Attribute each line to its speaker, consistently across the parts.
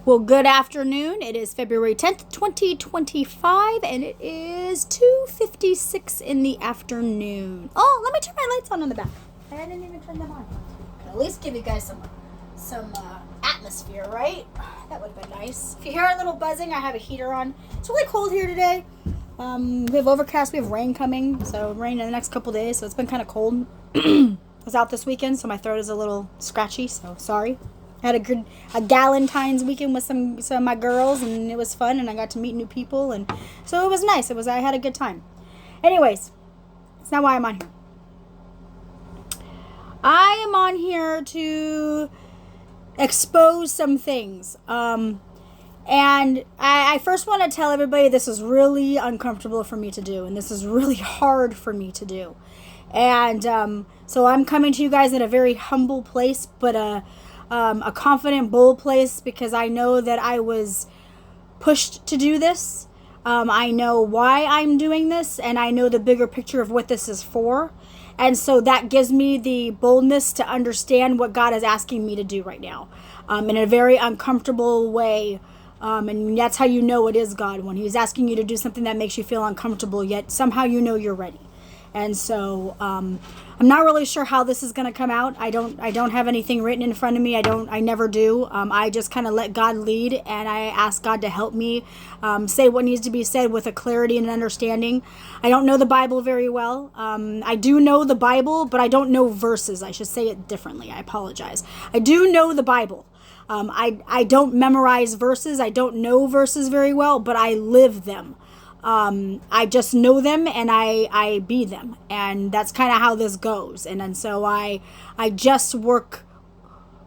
Speaker 1: Well, good afternoon. It is February 10th, 2025, and it is 2:56 in the afternoon. Oh, let me turn my lights on the back. I didn't even turn them on. At least give you guys some atmosphere, right? That would have been nice. If you hear a little buzzing, I have a heater on. It's really cold here today. We have overcast. We have rain coming, so rain in the next couple days, so it's been kind of cold. I was out this weekend, so my throat is a little scratchy, so sorry. I had a Galentine's weekend with some of my girls, and it was fun, and I got to meet new people, and so it was nice. I had a good time. Anyways, that's not why I'm on here. I am on here to expose some things. And I first want to tell everybody this is really uncomfortable for me to do, and this is really hard for me to do. And so I'm coming to you guys in a very humble place, but a confident, bold place, because I know that I was pushed to do this. I know why I'm doing this, and I know the bigger picture of what this is for. And so that gives me the boldness to understand what God is asking me to do right now, in a very uncomfortable way. And that's how you know it is God, when He's asking you to do something that makes you feel uncomfortable, yet somehow you know you're ready. And so I'm not really sure how this is going to come out. I don't have anything written in front of me. I never do. I just kind of let God lead, and I ask God to help me say what needs to be said with a clarity and an understanding. I don't know the Bible very well. I do know the Bible, but I don't know verses. I should say it differently. I apologize. I do know the Bible. I don't memorize verses. I don't know verses very well, but I live them. I just know them, and I be them, and that's kind of how this goes. And so I just work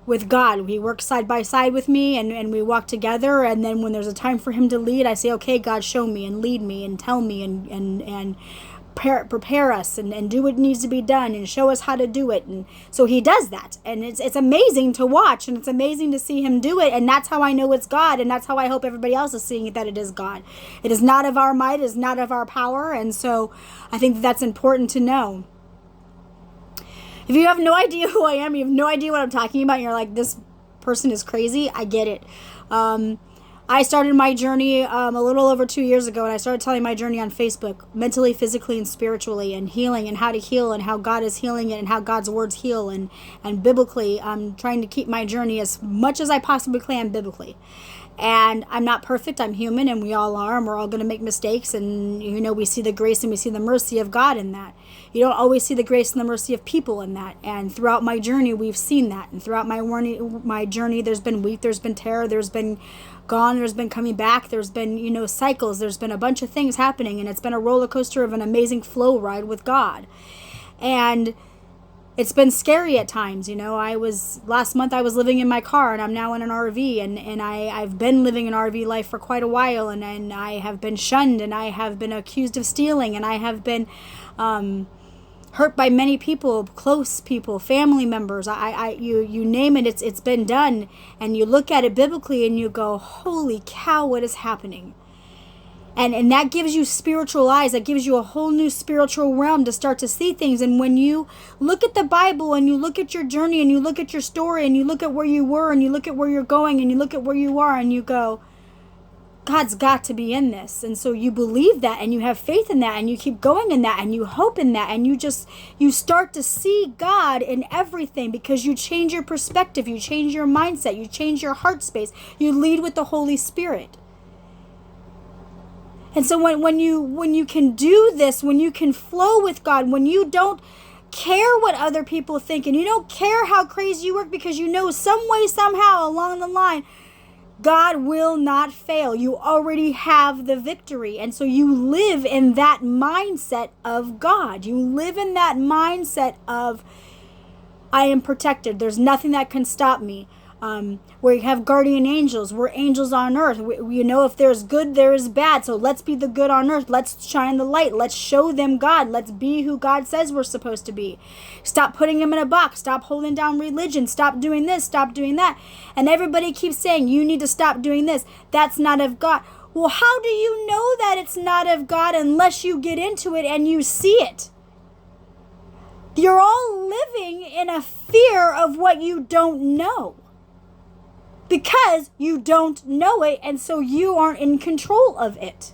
Speaker 1: with God. He works side by side with me, and we walk together. And then when there's a time for Him to lead, I say, okay, God, show me and lead me and tell me and prepare us and do what needs to be done and show us how to do it. And so He does that, and it's amazing to watch, and it's amazing to see Him do it. And that's how I know it's God, and that's how I hope everybody else is seeing it, that it is God. It is not of our might, it is not of our power. And so I think that's important to know. If you have no idea who I am, you have no idea what I'm talking about, and you're like, this person is crazy, I get it. I started my journey a little over 2 years ago, and I started telling my journey on Facebook, mentally, physically, and spiritually, and healing, and how to heal, and how God is healing it, and how God's words heal, and biblically. I'm trying to keep my journey as much as I possibly can biblically. And I'm not perfect. I'm human, and we all are, and we're all going to make mistakes. And, we see the grace and we see the mercy of God in that. You don't always see the grace and the mercy of people in that. And throughout my journey, we've seen that. And throughout my journey, there's been weep, there's been terror, there's been gone, there's been coming back, there's been, cycles, there's been a bunch of things happening. And it's been a roller coaster of an amazing flow ride with God. And it's been scary at times. Last month I was living in my car, and I'm now in an RV, and I've been living an RV life for quite a while, and I have been shunned, and I have been accused of stealing, and I have been hurt by many people, close people, family members. You name it, it's been done. And you look at it biblically and you go, holy cow, what is happening? And that gives you spiritual eyes. That gives you a whole new spiritual realm to start to see things. And when you look at the Bible, and you look at your journey, and you look at your story, and you look at where you were, and you look at where you're going, and you look at where you are, and you go, God's got to be in this. And so you believe that, and you have faith in that, and you keep going in that, and you hope in that, and you start to see God in everything, because you change your perspective, you change your mindset, you change your heart space, you lead with the Holy Spirit. And so when you can do this, when you can flow with God, when you don't care what other people think, and you don't care how crazy you work, because some way, somehow along the line, God will not fail. You already have the victory. And so you live in that mindset of God. You live in that mindset of, I am protected. There's nothing that can stop me. We have guardian angels. We're angels on earth. If there's good, there is bad. So let's be the good on earth. Let's shine the light. Let's show them God. Let's be who God says we're supposed to be. Stop putting them in a box. Stop holding down religion. Stop doing this. Stop doing that. And everybody keeps saying, you need to stop doing this. That's not of God. Well, how do you know that it's not of God unless you get into it and you see it? You're all living in a fear of what you don't know. Because because you don't know it, and so you aren't in control of it.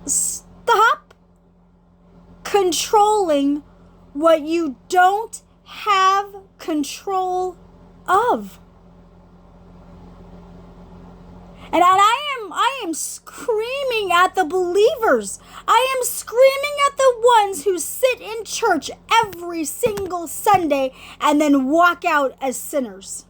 Speaker 1: Stop controlling what you don't have control of. And I am screaming at the believers. I am screaming at the ones who sit in church every single Sunday and then walk out as sinners.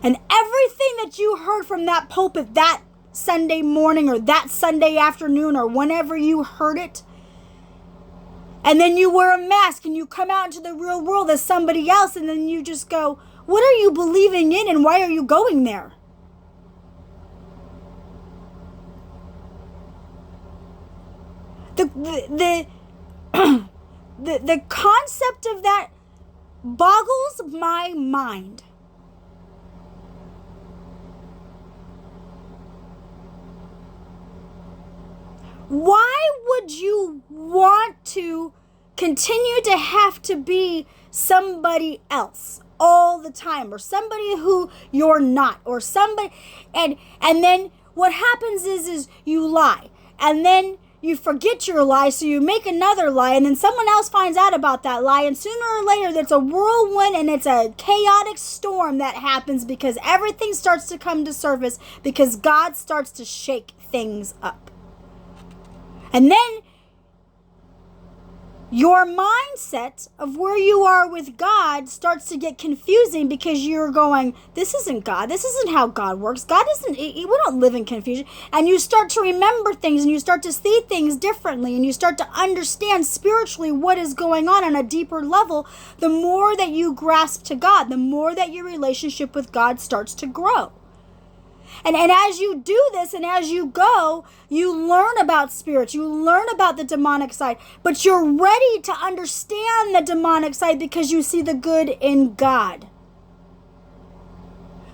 Speaker 1: And everything that you heard from that pulpit that Sunday morning or that Sunday afternoon or whenever you heard it, and then you wear a mask and you come out into the real world as somebody else, and then you just go, what are you believing in and why are you going there? The concept of that boggles my mind. Why would you want to continue to have to be somebody else all the time, or somebody who you're not, or somebody, and then what happens is you lie, and then you forget your lie, so you make another lie, and then someone else finds out about that lie, and sooner or later it's a whirlwind and it's a chaotic storm that happens because everything starts to come to surface because God starts to shake things up. And then your mindset of where you are with God starts to get confusing because you're going, this isn't God. This isn't how God works. God isn't, we don't live in confusion. And you start to remember things and you start to see things differently and you start to understand spiritually what is going on a deeper level. The more that you grasp to God, the more that your relationship with God starts to grow. And as you do this and as you go, you learn about spirits, you learn about the demonic side, but you're ready to understand the demonic side because you see the good in God.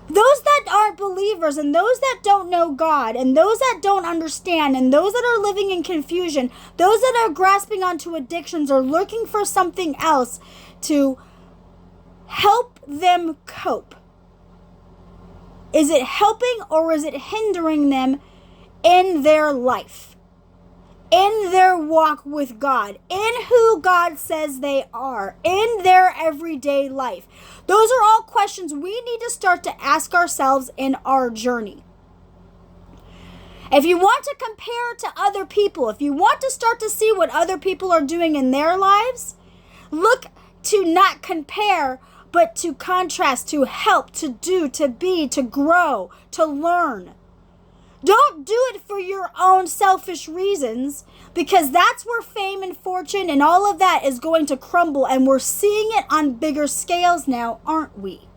Speaker 1: Those that aren't believers and those that don't know God and those that don't understand and those that are living in confusion, those that are grasping onto addictions or looking for something else to help them cope. Is it helping or is it hindering them in their life, in their walk with God, in who God says they are, in their everyday life? Those are all questions we need to start to ask ourselves in our journey. If you want to compare to other people, if you want to start to see what other people are doing in their lives, look to not compare, but to contrast, to help, to do, to be, to grow, to learn. Don't do it for your own selfish reasons, because that's where fame and fortune and all of that is going to crumble, and we're seeing it on bigger scales now, aren't we?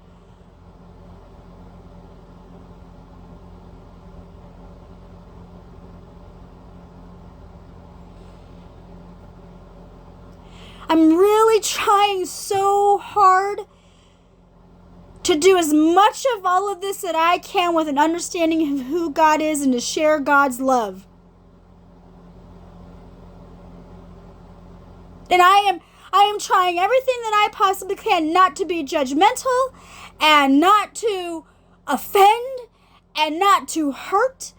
Speaker 1: I'm really trying so hard to do as much of all of this that I can with an understanding of who God is and to share God's love. And I am trying everything that I possibly can not to be judgmental and not to offend and not to hurt,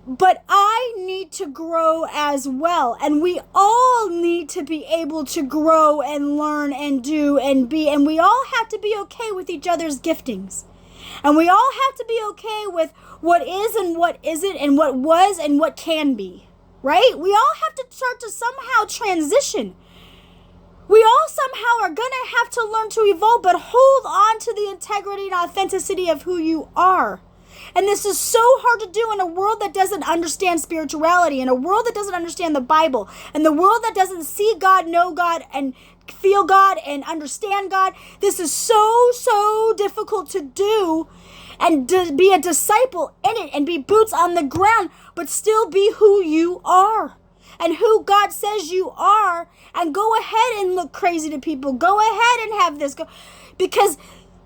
Speaker 1: but I need to grow as well. And we all need to be able to grow and learn and do and be. And we all have to be okay with each other's giftings. And we all have to be okay with what is and what isn't and what was and what can be. Right? We all have to start to somehow transition. We all somehow are going to have to learn to evolve, but hold on to the integrity and authenticity of who you are. And this is so hard to do in a world that doesn't understand spirituality, in a world that doesn't understand the Bible, in the world that doesn't see God, know God, and feel God, and understand God. This is so difficult to do and to be a disciple in it and be boots on the ground, but still be who you are and who God says you are, and go ahead and look crazy to people. Go ahead and have this. Because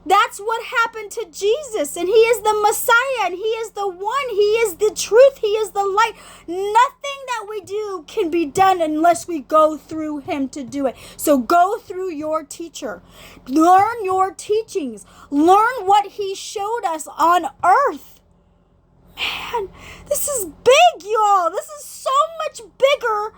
Speaker 1: That's what happened to Jesus, and he is the Messiah, and he is the one, he is the truth, he is the light. Nothing that we do can be done unless we go through him to do it. So go through your teacher. Learn your teachings. Learn what he showed us on earth. Man, this is big, y'all. This is so much bigger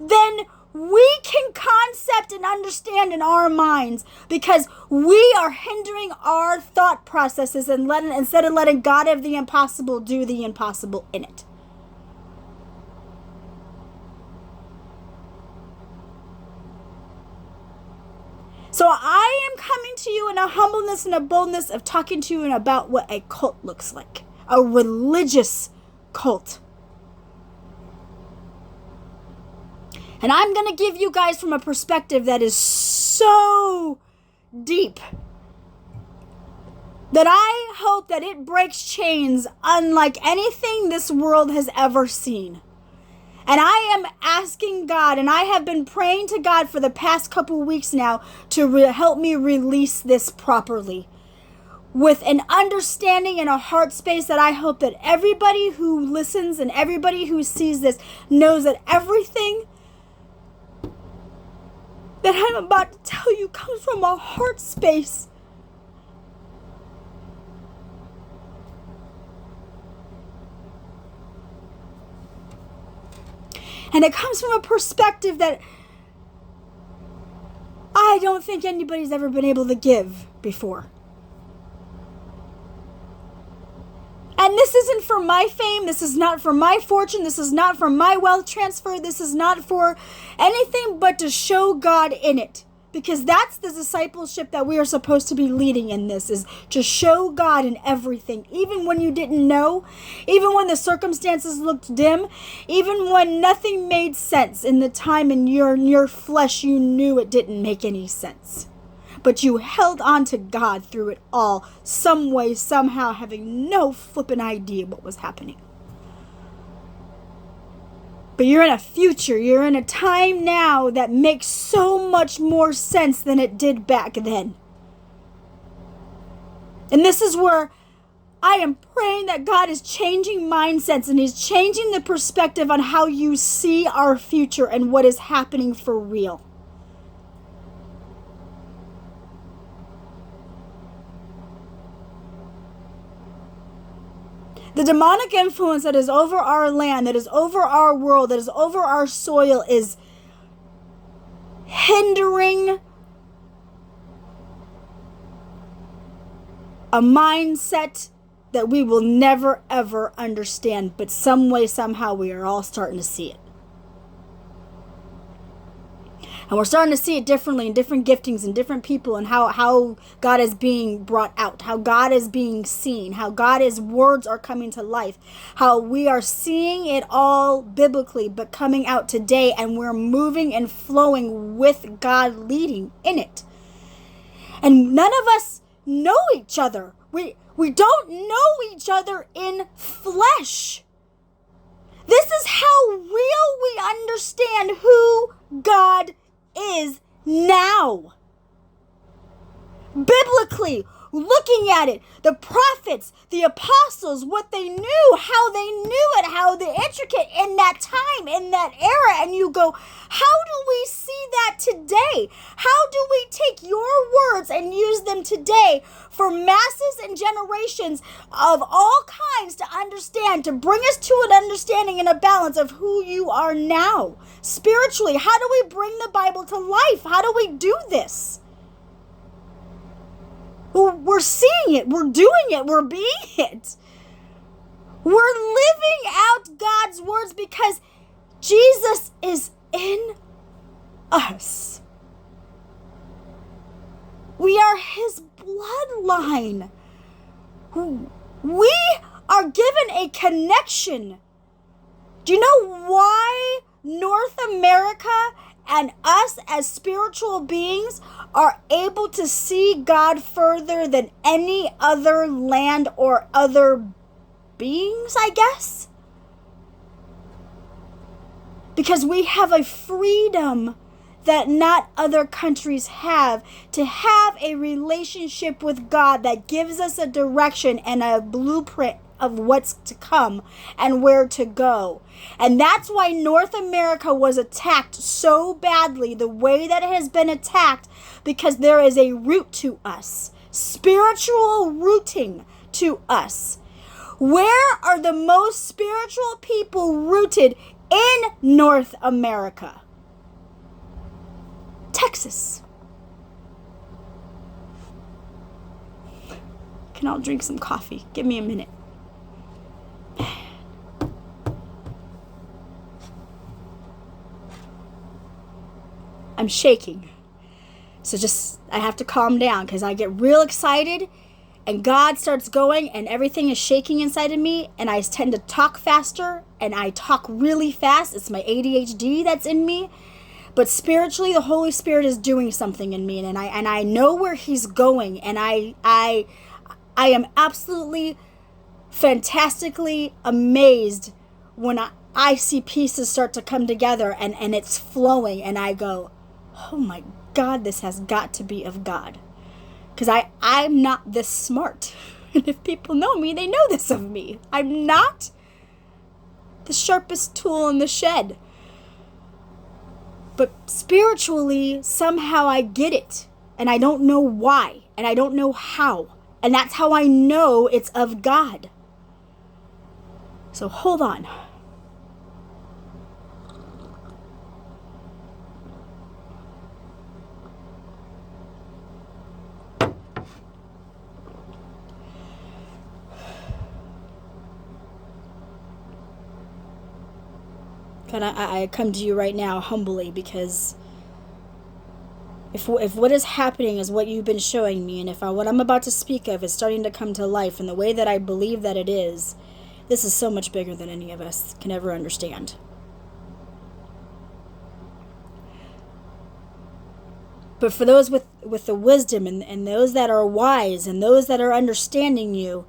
Speaker 1: than we can concept and understand in our minds, because we are hindering our thought processes and instead of letting God of the impossible do the impossible in it. So I am coming to you in a humbleness and a boldness of talking to you about what a cult looks like, a religious cult. And I'm going to give you guys from a perspective that is so deep that I hope that it breaks chains unlike anything this world has ever seen. And I am asking God, and I have been praying to God for the past couple weeks now to help me release this properly, with an understanding and a heart space that I hope that everybody who listens and everybody who sees this knows that everything that I'm about to tell you comes from a heart space. And it comes from a perspective that I don't think anybody's ever been able to give before. And this isn't for my fame. This is not for my fortune. This is not for my wealth transfer. This is not for anything but to show God in it. Because that's the discipleship that we are supposed to be leading in this, is to show God in everything. Even when you didn't know, even when the circumstances looked dim, even when nothing made sense in the time in your flesh, you knew it didn't make any sense. But you held on to God through it all, some way, somehow, having no flipping idea what was happening. But you're in a future, you're in a time now that makes so much more sense than it did back then. And this is where I am praying that God is changing mindsets, and he's changing the perspective on how you see our future and what is happening for real. The demonic influence that is over our land, that is over our world, that is over our soil, is hindering a mindset that we will never ever understand. But some way, somehow, we are all starting to see it. And we're starting to see it differently in different giftings and different people, and how God is being brought out, how God is being seen, how God's words are coming to life, how we are seeing it all biblically but coming out today, and we're moving and flowing with God leading in it. And none of us know each other. We don't know each other in flesh. This is how real we understand who God is now. Biblically, looking at it, the prophets, the apostles, what they knew, how they knew it, how the intricate in that time, in that era, and you go, how do we see that today? How do we take your words and use them today for masses and generations of all kinds to understand, to bring us to an understanding and a balance of who you are now spiritually? How do we bring the Bible to life? How do we do this? We're seeing it, we're doing it, we're being it. We're living out God's words because Jesus is in us. We are his bloodline. We are given a connection. Do you know why North America and us as spiritual beings are able to see God further than any other land or other beings, I guess? Because we have a freedom that not other countries have, to have a relationship with God that gives us a direction and a blueprint of what's to come and where to go. And that's why North America was attacked so badly the way that it has been attacked, because there is a root to us, spiritual rooting to us. Where are the most spiritual people rooted in North America? Texas. Can I drink some coffee? Give me a minute. I'm shaking. So I have to calm down because I get real excited and God starts going and everything is shaking inside of me, and I tend to talk faster and I talk really fast. It's my ADHD that's in me. But spiritually, the Holy Spirit is doing something in me, and I know where He's going, and I am absolutely fantastically amazed when I see pieces start to come together and it's flowing, and I go, oh my God, this has got to be of God, because I'm not this smart. And if people know me, they know this of me. I'm not the sharpest tool in the shed. But spiritually, somehow I get it. And I don't know why. And I don't know how. And that's how I know it's of God. So hold on. God, I come to you right now humbly, because if what is happening is what you've been showing me, and if what I'm about to speak of is starting to come to life in the way that I believe that it is, this is so much bigger than any of us can ever understand. But for those with the wisdom and those that are wise and those that are understanding you,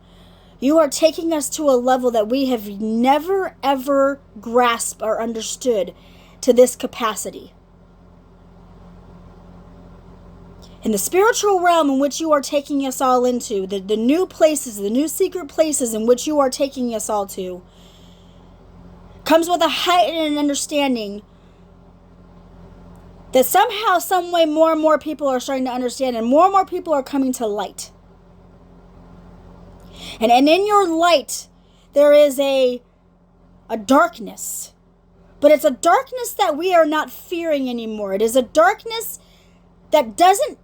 Speaker 1: you are taking us to a level that we have never, ever grasped or understood to this capacity. In the spiritual realm in which you are taking us all into, the new places, the new secret places in which you are taking us all to, comes with a heightened understanding that somehow, some way, more and more people are starting to understand, and more people are coming to light. And in your light, there is a darkness. But it's a darkness that we are not fearing anymore. It is a darkness that doesn't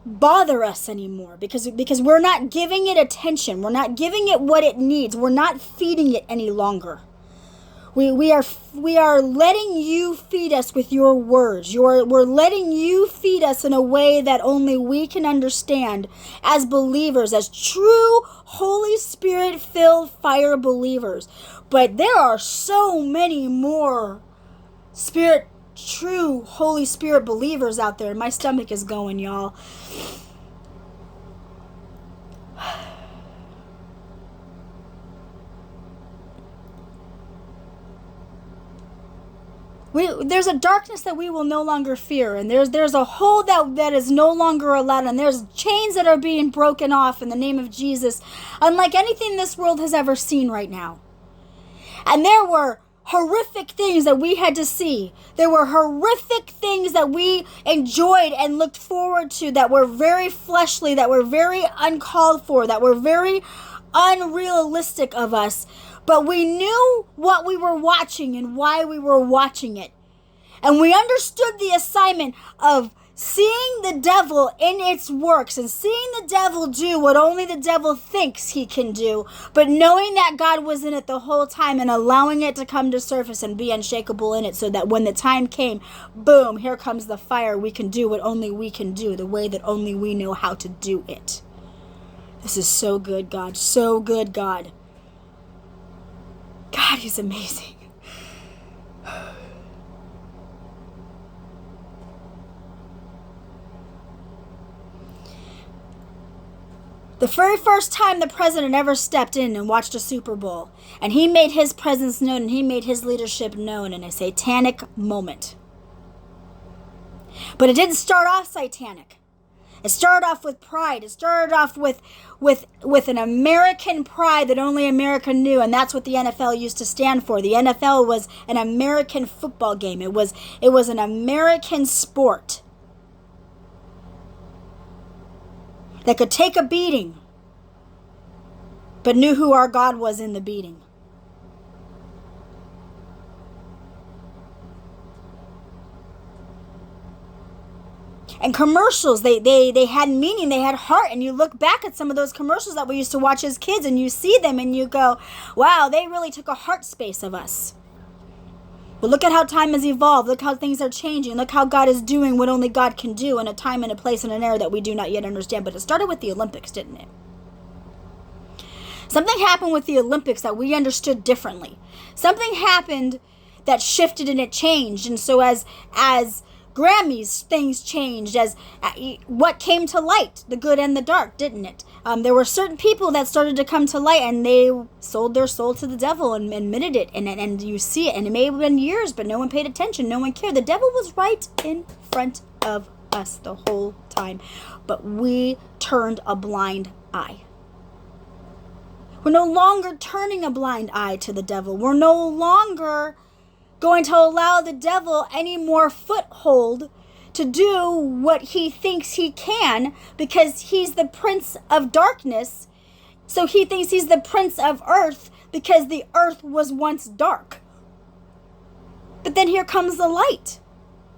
Speaker 1: bother us anymore, because we're not giving it attention. We're not giving it what it needs. We're not feeding it any longer. We are letting you feed us with your words. We're letting you feed us in a way that only we can understand as believers, as true Holy Spirit-filled fire believers. But there are so many more true Holy Spirit believers out there. My stomach is going, y'all. There's a darkness that we will no longer fear, and there's a hole that is no longer allowed, and there's chains that are being broken off in the name of Jesus, unlike anything this world has ever seen right now. And there were horrific things that we had to see. There were horrific things that we enjoyed and looked forward to, that were very fleshly, that were very uncalled for, that were very unrealistic of us. But we knew what we were watching and why we were watching it. And we understood the assignment of seeing the devil in its works and seeing the devil do what only the devil thinks he can do, but knowing that God was in it the whole time and allowing it to come to surface and be unshakable in it, so that when the time came, boom, here comes the fire. We can do what only we can do, the way that only we know how to do it. This is so good, God. So good, God. God, He's amazing. The very first time the president ever stepped in and watched a Super Bowl, and he made his presence known and he made his leadership known in a satanic moment. But it didn't start off satanic. It started off with pride. It started off with an American pride that only America knew, and that's what the NFL used to stand for. The NFL was an American football game. It was an American sport that could take a beating, but knew who our God was in the beating. And commercials, they had meaning, they had heart. And you look back at some of those commercials that we used to watch as kids, and you see them and you go, wow, they really took a heart space of us. But look at how time has evolved. Look how things are changing. Look how God is doing what only God can do in a time and a place and an era that we do not yet understand. But it started with the Olympics, didn't it? Something happened with the Olympics that we understood differently. Something happened that shifted and it changed. And so as Grammys, things changed as what came to light, the good and the dark, didn't it? There were certain people that started to come to light, and they sold their soul to the devil and admitted it. And you see it, and it may have been years, but no one paid attention. No one cared. The devil was right in front of us the whole time, but we turned a blind eye. We're no longer turning a blind eye to the devil. We're no longer going to allow the devil any more foothold to do what he thinks he can, because he's the prince of darkness. So he thinks he's the prince of earth because the earth was once dark. But then here comes the light.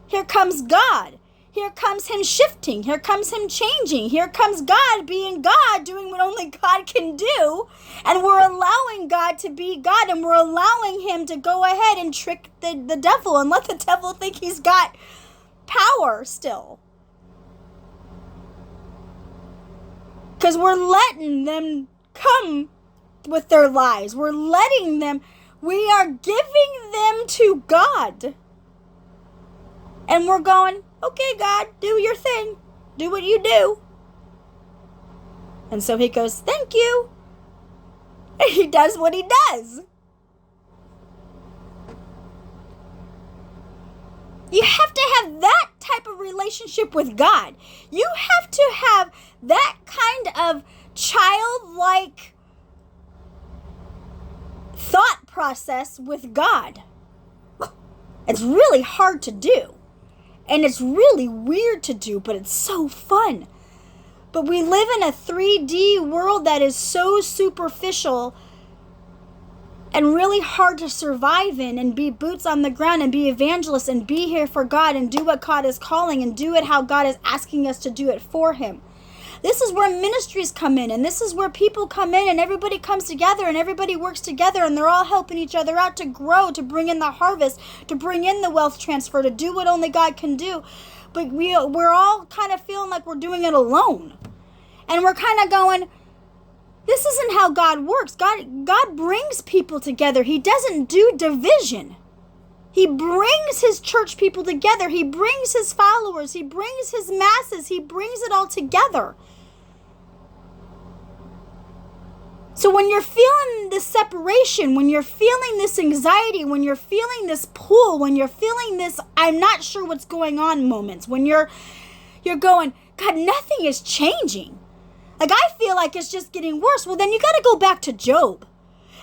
Speaker 1: Here comes God. Here comes him shifting. Here comes him changing. Here comes God being God, doing what only God can do. And we're allowing God to be God, and we're allowing him to go ahead and trick the devil and let the devil think he's got power still. Because we're letting them come with their lies. We are giving them to God. And we're going, okay, God, do your thing. Do what you do. And so he goes, thank you. And he does what he does. You have to have that type of relationship with God. You have to have that kind of childlike thought process with God. It's really hard to do. And it's really weird to do, but it's so fun. But we live in a 3D world that is so superficial and really hard to survive in and be boots on the ground and be evangelists and be here for God and do what God is calling and do it how God is asking us to do it for him. This is where ministries come in, and this is where people come in, and everybody comes together and everybody works together, and they're all helping each other out to grow, to bring in the harvest, to bring in the wealth transfer, to do what only God can do. But we're all kind of feeling like we're doing it alone. And we're kind of going, this isn't how God works. God brings people together. He doesn't do division. He brings his church people together. He brings his followers. He brings his masses. He brings it all together. So when you're feeling this separation, when you're feeling this anxiety, when you're feeling this pull, when you're feeling this I'm not sure what's going on moments, when you're going, God, nothing is changing. Like, I feel like it's just getting worse. Well, then you got to go back to Job.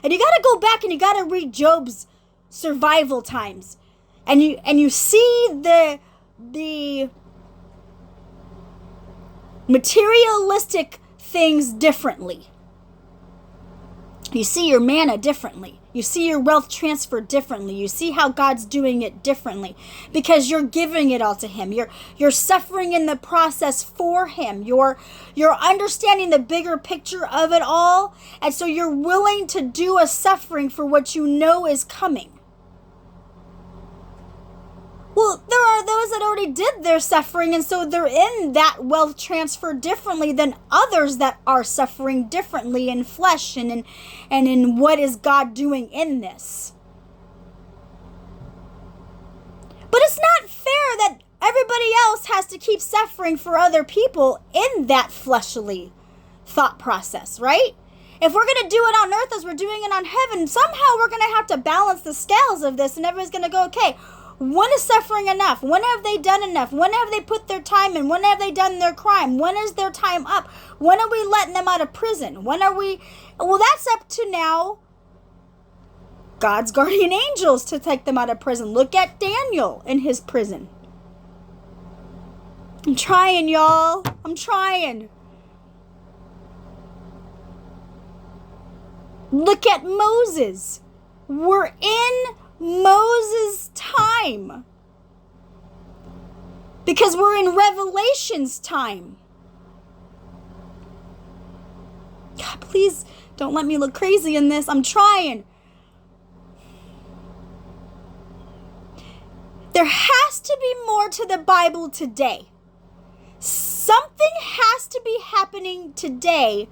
Speaker 1: And you got to go back and you got to read Job's survival times. And you see the materialistic things differently. You see your manna differently. You see your wealth transfer differently. You see how God's doing it differently because you're giving it all to him. You're suffering in the process for him. You're understanding the bigger picture of it all. And so you're willing to do a suffering for what you know is coming. Well, there are those that already did their suffering, and so they're in that wealth transfer differently than others that are suffering differently in flesh and in what is God doing in this. But it's not fair that everybody else has to keep suffering for other people in that fleshly thought process, right? If we're going to do it on earth as we're doing it on heaven, somehow we're going to have to balance the scales of this, and everybody's going to go, okay, When is suffering enough? When have they done enough? When have they put their time in? When have they done their crime? When is their time up? When are we letting them out of prison? When are we... Well, that's up to now God's guardian angels to take them out of prison. Look at Daniel in his prison. I'm trying, y'all. I'm trying. Look at Moses. We're in Moses' time. Because we're in Revelation's time. God, please don't let me look crazy in this. I'm trying. There has to be more to the Bible today. Something has to be happening today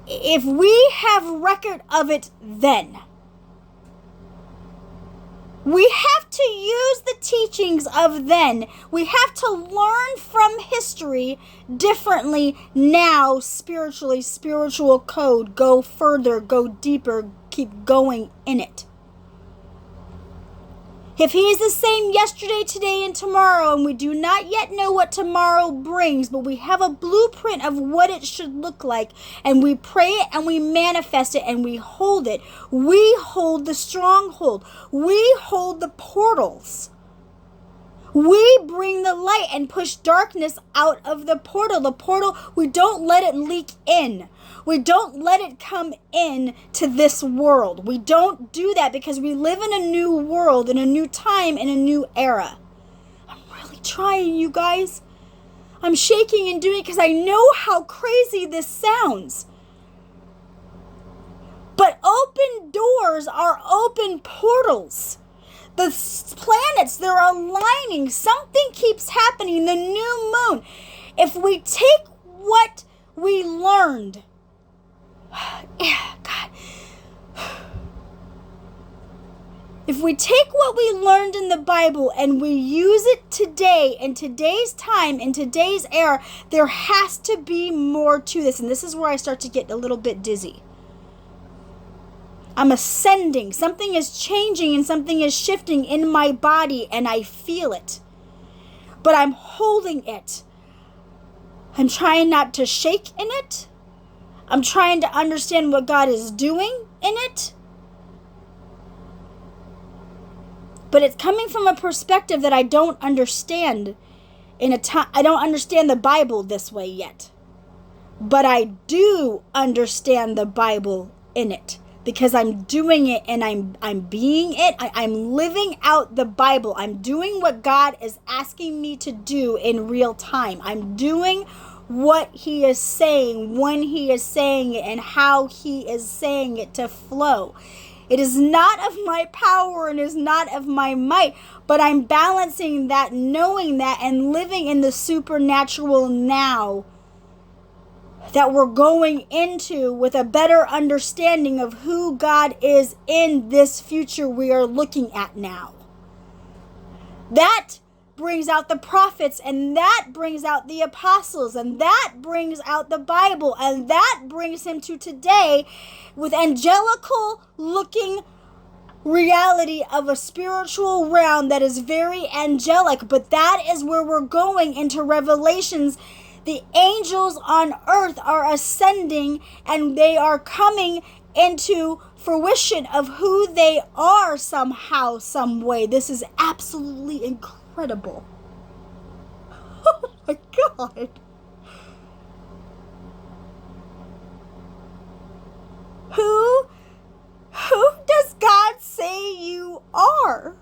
Speaker 1: if we have record of it then. We have to use the teachings of then. We have to learn from history differently now, spiritually, spiritual code. Go further, go deeper, keep going in it. If he is the same yesterday, today, and tomorrow, and we do not yet know what tomorrow brings, but we have a blueprint of what it should look like, and we pray it, and we manifest it, and we hold it. We hold the stronghold. We hold the portals. We bring the light and push darkness out of the portal. The portal, we don't let it leak in. We don't let it come in to this world. We don't do that because we live in a new world, in a new time, in a new era. I'm really trying, you guys. I'm shaking and doing it because I know how crazy this sounds. But open doors are open portals. The planets, they're aligning. Something keeps happening. The new moon. If we take what we learned, God. If we take what we learned in the Bible and we use it today, in today's time, in today's era, there has to be more to this. And this is where I start to get a little bit dizzy. I'm ascending. Something is changing and something is shifting in my body and I feel it. But I'm holding it. I'm trying not to shake in it. I'm trying to understand what God is doing in it. But it's coming from a perspective that I don't understand. I don't understand the Bible this way yet. But I do understand the Bible in it. Because I'm doing it and I'm being it. I'm living out the Bible. I'm doing what God is asking me to do in real time. I'm doing what he is saying, when he is saying it, and how he is saying it to flow. It is not of my power and is not of my might, but I'm balancing that, knowing that, and living in the supernatural now that we're going into with a better understanding of who God is in this future we are looking at now. That brings out the prophets, and that brings out the apostles, and that brings out the Bible, and that brings him to today with angelical looking reality of a spiritual realm that is very angelic. But that is where we're going into Revelations. The angels on earth are ascending and they are coming into fruition of who they are somehow, some way. This is absolutely incredible. Oh my God. Who does God say you are?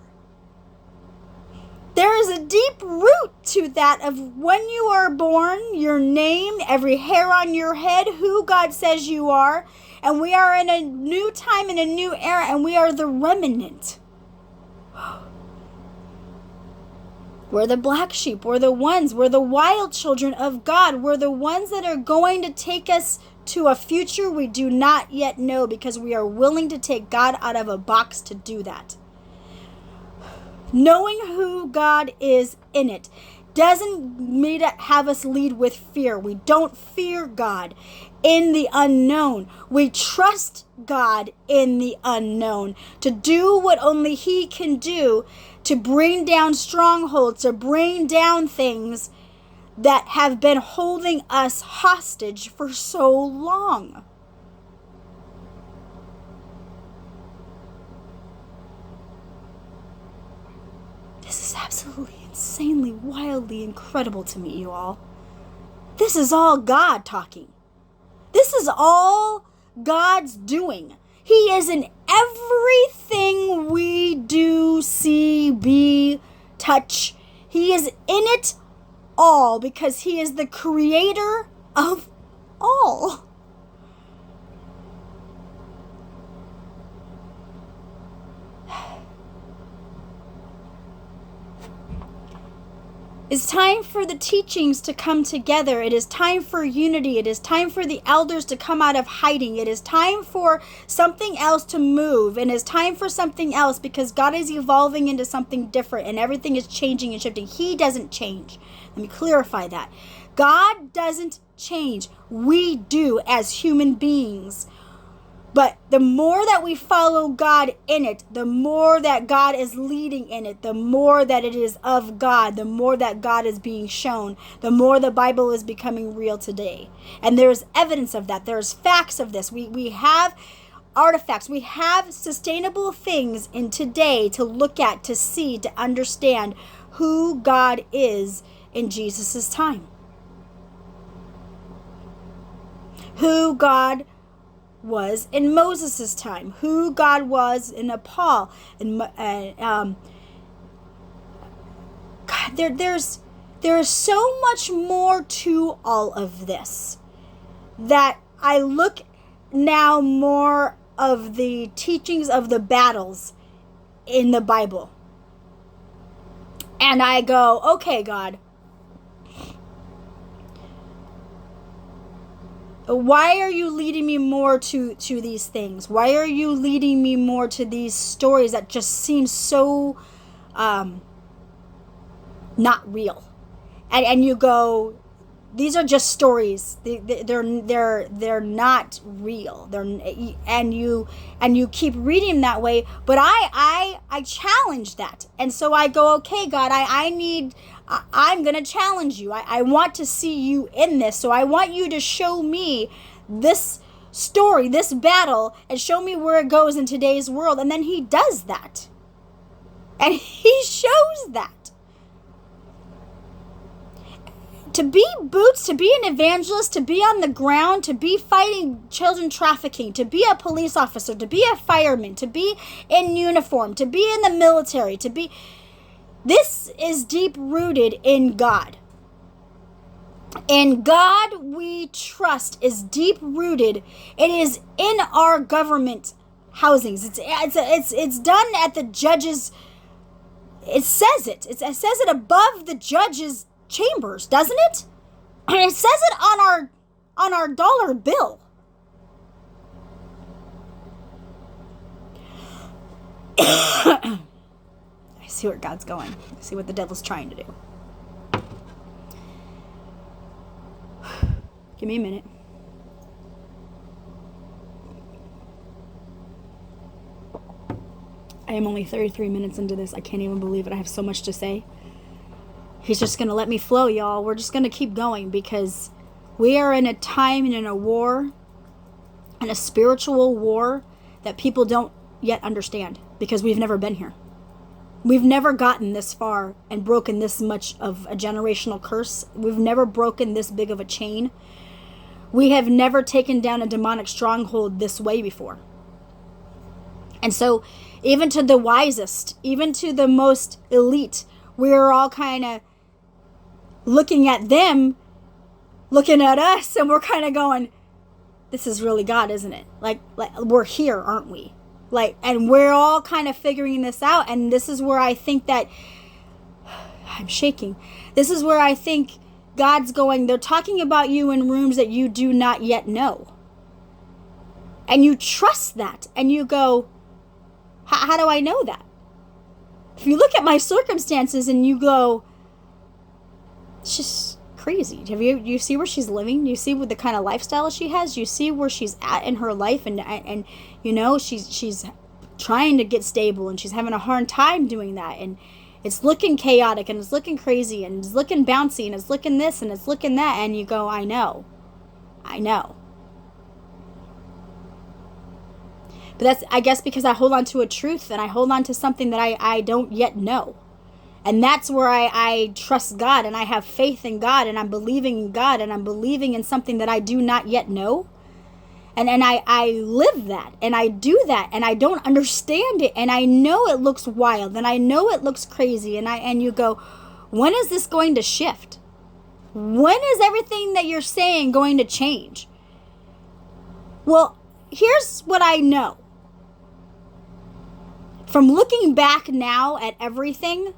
Speaker 1: There is a deep root to that of when you are born, your name, every hair on your head, who God says you are. And we are in a new time, in a new era, and we are the remnant. We're the black sheep. We're the wild children of God. We're the ones that are going to take us to a future we do not yet know, because we are willing to take God out of a box to do that. Knowing who God is in it. doesn't mean to have us lead with fear. We don't fear God in the unknown. We trust God in the unknown to do what only He can do, to bring down strongholds, to bring down things that have been holding us hostage for so long. This is absolutely insanely, wildly incredible to me, you all. This is all God talking. This is all God's doing. He is in everything we do, see, be, touch. He is in it all because He is the creator of all. It's time for the teachings to come together. It is time for unity. It is time for the elders to come out of hiding. It is time for something else to move. And it's time for something else because God is evolving into something different and everything is changing and shifting. He doesn't change. Let me clarify that. God doesn't change. We do as human beings. But the more that we follow God in it, the more that God is leading in it, the more that it is of God, the more that God is being shown, the more the Bible is becoming real today. And there's evidence of that. There's facts of this. We have artifacts. We have sustainable things in today to look at, to see, to understand who God is in Jesus' time. Who God was in Moses' time, who God was in Nepal, and God, there is so much more to all of this that I look now more of the teachings of the battles in the Bible, and I go, okay, God, why are you leading me more to these things? Why are you leading me more to these stories that just seem so not real? And you go, these are just stories. They're not real. And you keep reading them that way. But I challenge that, and so I go, okay, God, I'm going to challenge you. I want to see you in this. So I want you to show me this story, this battle, and show me where it goes in today's world. And then He does that. And He shows that. To be boots, to be an evangelist, to be on the ground, to be fighting children trafficking, to be a police officer, to be a fireman, to be in uniform, to be in the military, to be... This is deep rooted in God. And God we trust is deep rooted. It is in our government housings. It's done at the judges. It says it. It says it above the judges' chambers, doesn't it? And it says it on our dollar bill. See where God's going. See what the devil's trying to do. Give me a minute. I am only 33 minutes into this. I can't even believe it. I have so much to say. He's just going to let me flow, y'all. We're just going to keep going because we are in a time and in a war, in a spiritual war that people don't yet understand because we've never been here. We've never gotten this far and broken this much of a generational curse. We've never broken this big of a chain. We have never taken down a demonic stronghold this way before. And so even to the wisest, even to the most elite, we're all kind of looking at them, looking at us, and we're kind of going, this is really God, isn't it? Like we're here, aren't we? And we're all kind of figuring this out. And this is where I think that I'm shaking. This is where I think God's going, they're talking about you in rooms that you do not yet know. And you trust that. And you go, how do I know that? If you look at my circumstances and you go, It's just crazy. You see where she's living? Do you see what the kind of lifestyle she has? Do you see where she's at in her life? And you know, she's trying to get stable, and she's having a hard time doing that. And it's looking chaotic, and it's looking crazy, and it's looking bouncy, and it's looking this, and it's looking that. And you go, I know. But that's, I guess, because I hold on to a truth, and I hold on to something that I don't yet know. And that's where I trust God, and I have faith in God, and I'm believing in God, and I'm believing in something that I do not yet know. And I live that, and I do that, and I don't understand it, and I know it looks wild, and I know it looks crazy, and you go, when is this going to shift? When is everything that you're saying going to change? Well, here's what I know. From looking back now at everything,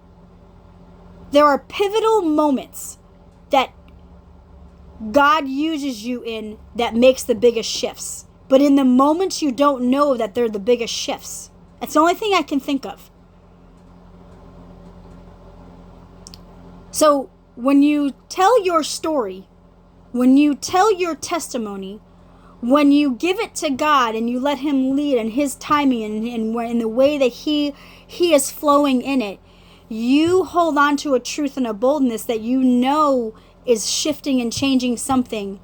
Speaker 1: there are pivotal moments that God uses you in that makes the biggest shifts. But in the moments you don't know that they're the biggest shifts. That's the only thing I can think of. So when you tell your story, when you tell your testimony, when you give it to God and you let Him lead in His timing and in the way that He is flowing in it, you hold on to a truth and a boldness that you know is shifting and changing something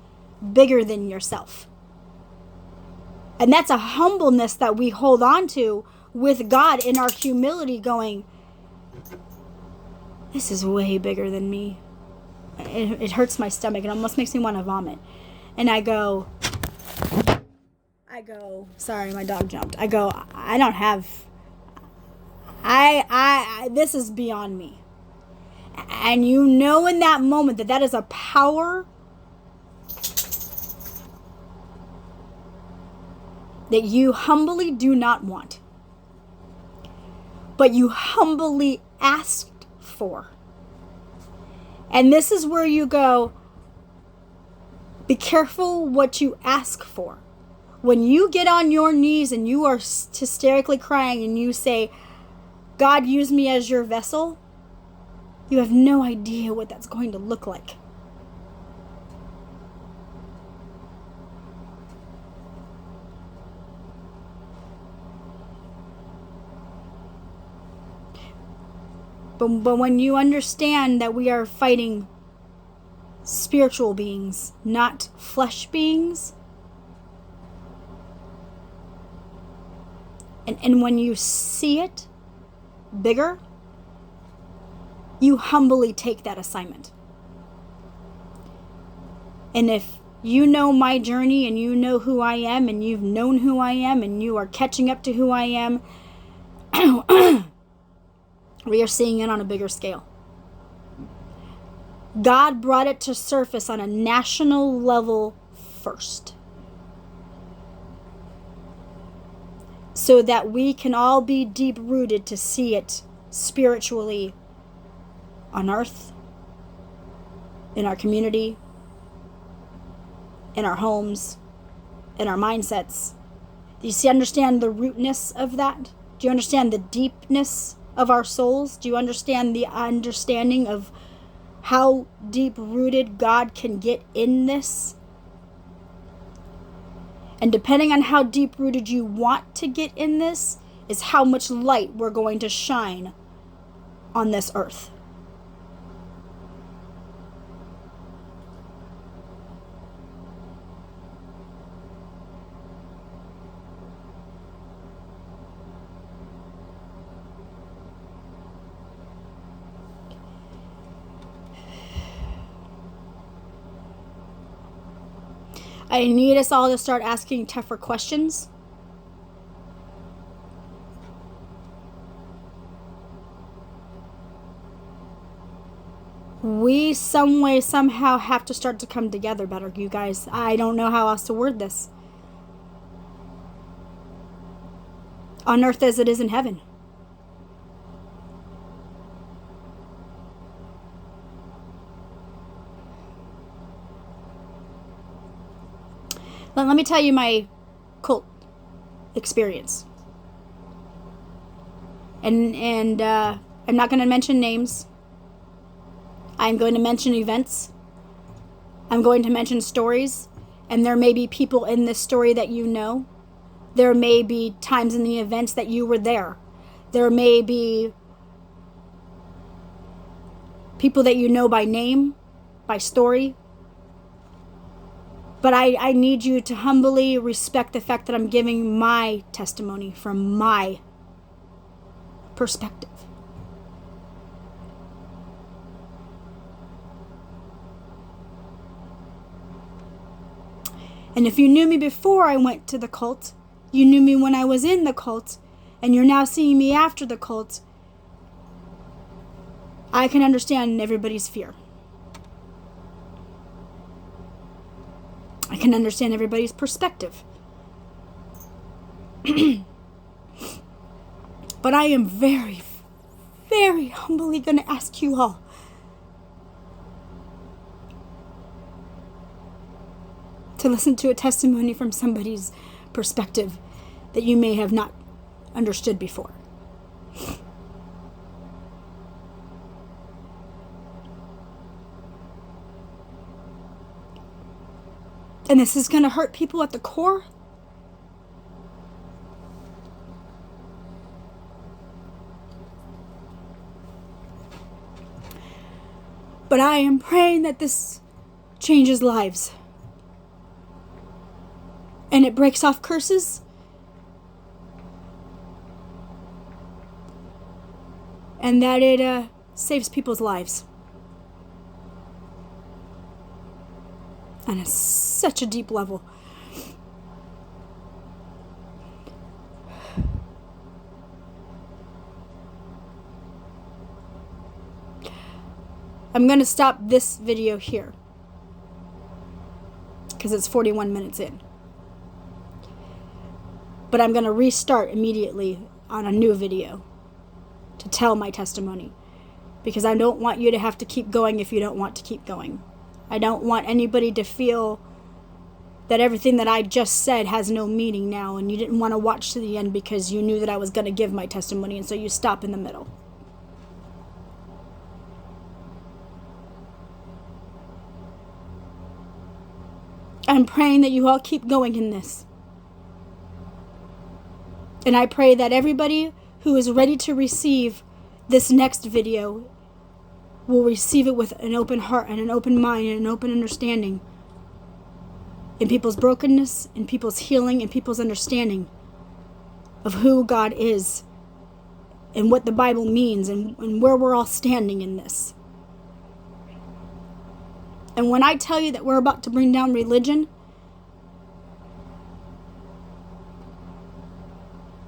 Speaker 1: bigger than yourself. And that's a humbleness that we hold on to with God in our humility, going, this is way bigger than me. It hurts my stomach. It almost makes me want to vomit. And I go, sorry, my dog jumped. I go, I don't have, this is beyond me. And you know in that moment that is a power that you humbly do not want, but you humbly asked for. And this is where you go, be careful what you ask for. When you get on your knees and you are hysterically crying and you say, God, use me as your vessel, you have no idea what that's going to look like. But when you understand that we are fighting spiritual beings, not flesh beings, and when you see it bigger, you humbly take that assignment. And if you know my journey and you know who I am and you've known who I am and you are catching up to who I am, we are seeing it on a bigger scale. God brought it to surface on a national level first, so that we can all be deep rooted to see it spiritually on earth, in our community, in our homes, in our mindsets. Do you understand the rootness of that? Do you understand the deepness of our souls? Do you understand the understanding of how deep rooted God can get in this? And depending on how deep rooted you want to get in this is how much light we're going to shine on this earth. I need us all to start asking tougher questions. We some way, somehow have to start to come together better, you guys. I don't know how else to word this. On earth as it is in heaven. Let me tell you my cult experience. And I'm not going to mention names. I'm going to mention events. I'm going to mention stories. And there may be people in this story that you know. There may be times in the events that you were there. There may be people that you know by name, by story. But I need you to humbly respect the fact that I'm giving my testimony from my perspective. And if you knew me before I went to the cult, you knew me when I was in the cult, and you're now seeing me after the cult, I can understand everybody's fear. I can understand everybody's perspective. But I am very, very humbly going to ask you all to listen to a testimony from somebody's perspective that you may have not understood before. And this is going to hurt people at the core. But I am praying that this changes lives. And it breaks off curses. And that it saves people's lives. On such a deep level. I'm going to stop this video here because it's 41 minutes in. But I'm going to restart immediately on a new video to tell my testimony, because I don't want you to have to keep going if you don't want to keep going. I don't want anybody to feel that everything that I just said has no meaning now, and you didn't want to watch to the end because you knew that I was going to give my testimony, and so you stop in the middle. I'm praying that you all keep going in this. And I pray that everybody who is ready to receive this next video will receive it with an open heart and an open mind and an open understanding in people's brokenness, in people's healing, in people's understanding of who God is and what the Bible means and where we're all standing in this. And when I tell you that we're about to bring down religion,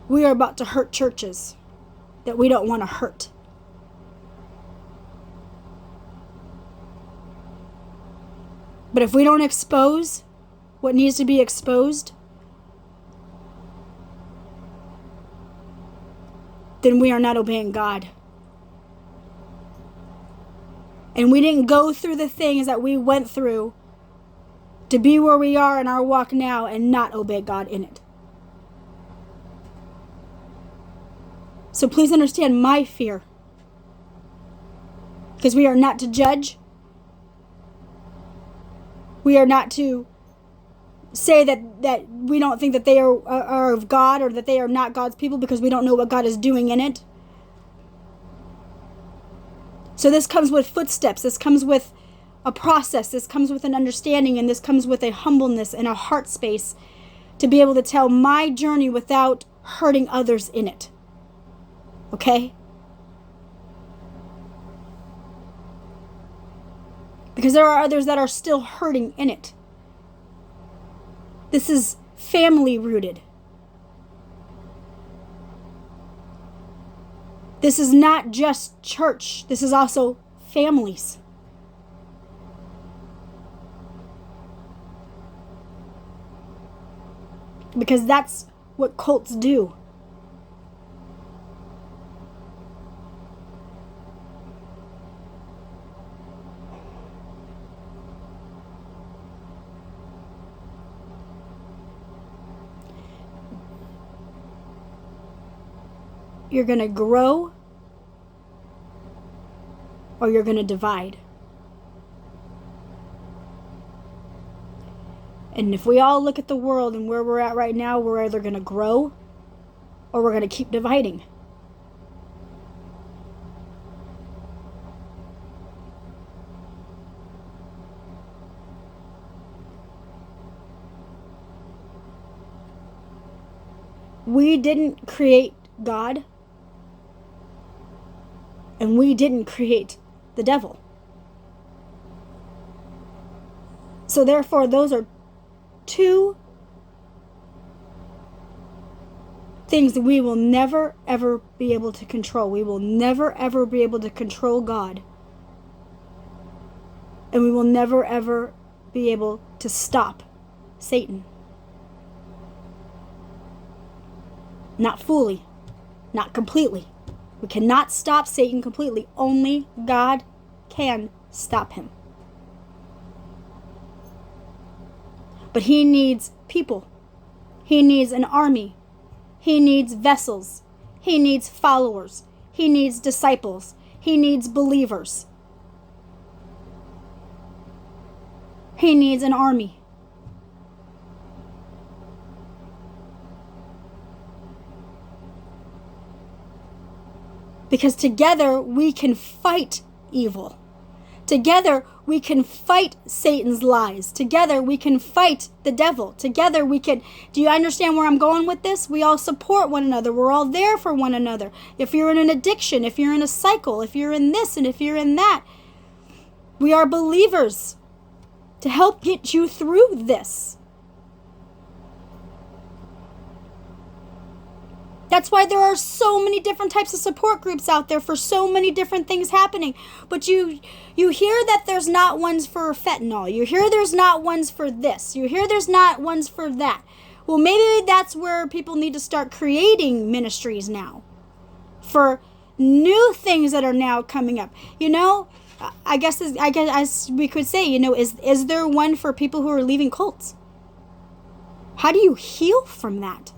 Speaker 1: we are about to hurt churches that we don't want to hurt. But if we don't expose what needs to be exposed, then we are not obeying God. And we didn't go through the things that we went through to be where we are in our walk now and not obey God in it. So please understand my fear. Because we are not to judge. We are not to say that we don't think that they are of God or that they are not God's people because we don't know what God is doing in it. So this comes with footsteps. This comes with a process. This comes with an understanding. And this comes with a humbleness and a heart space to be able to tell my journey without hurting others in it. Okay? Because there are others that are still hurting in it. This is family rooted. This is not just church. This is also families. Because that's what cults do. You're going to grow or you're going to divide. And if we all look at the world and where we're at right now, we're either going to grow or we're going to keep dividing. We didn't create God, and we didn't create the devil. So therefore, those are two things that we will never, ever be able to control. We will never, ever be able to control God. And we will never, ever be able to stop Satan. Not fully, not completely. We cannot stop Satan completely. Only God can stop him. But he needs people. He needs an army. He needs vessels. He needs followers. He needs disciples. He needs believers. He needs an army. Because together we can fight evil. Together we can fight Satan's lies. Together we can fight the devil. Together we can... Do you understand where I'm going with this? We all support one another. We're all there for one another. If you're in an addiction, if you're in a cycle, if you're in this and if you're in that, we are believers to help get you through this. That's why there are so many different types of support groups out there for so many different things happening. But you hear that there's not ones for fentanyl. You hear there's not ones for this. You hear there's not ones for that. Well, maybe that's where people need to start creating ministries now for new things that are now coming up. You know, I guess as we could say, you know, is there one for people who are leaving cults? How do you heal from that?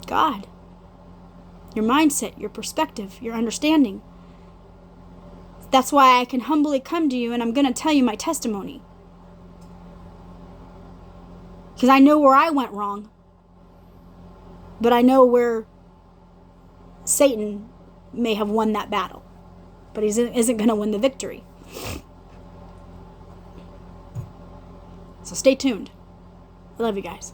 Speaker 1: God, your mindset, your perspective, your understanding. That's why I can humbly come to you and I'm going to tell you my testimony. Because I know where I went wrong. But I know where Satan may have won that battle. But he isn't going to win the victory. So stay tuned. I love you guys.